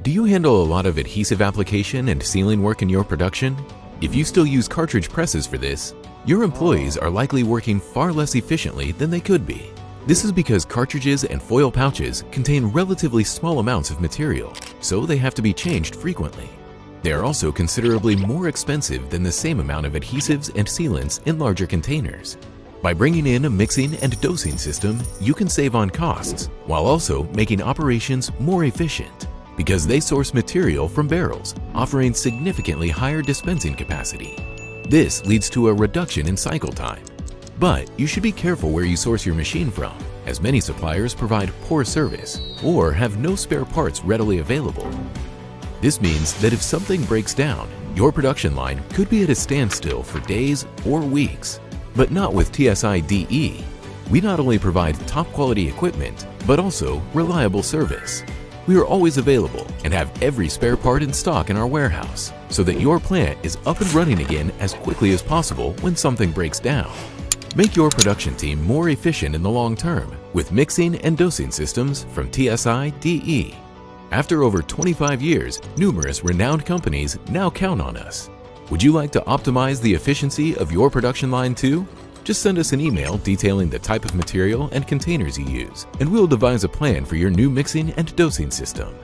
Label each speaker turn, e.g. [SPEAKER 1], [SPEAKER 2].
[SPEAKER 1] Do you handle a lot of adhesive application and sealing work in your production? If you still use cartridge presses for this, your employees are likely working far less efficiently than they could be. This is because cartridges and foil pouches contain relatively small amounts of material, so they have to be changed frequently. They are also considerably more expensive than the same amount of adhesives and sealants in larger containers. By bringing in a mixing and dosing system, you can save on costs while also making operations more efficient because they source material from barrels, offering significantly higher dispensing capacity. This leads to a reduction in cycle time. But you should be careful where you source your machine from, as many suppliers provide poor service or have no spare parts readily available. This means that if something breaks down, your production line could be at a standstill for days or weeks. But not with t-s-i.de. We not only provide top quality equipment, but also reliable service. We are always available and have every spare part in stock in our warehouse so that your plant is up and running again as quickly as possible when something breaks down. Make your production team more efficient in the long term with mixing and dosing systems from t-s-i.de. After over 25 years, numerous renowned companies now count on us. Would you like to optimize the efficiency of your production line too? Just send us an email detailing the type of material and containers you use, and we'll devise a plan for your new mixing and dosing system.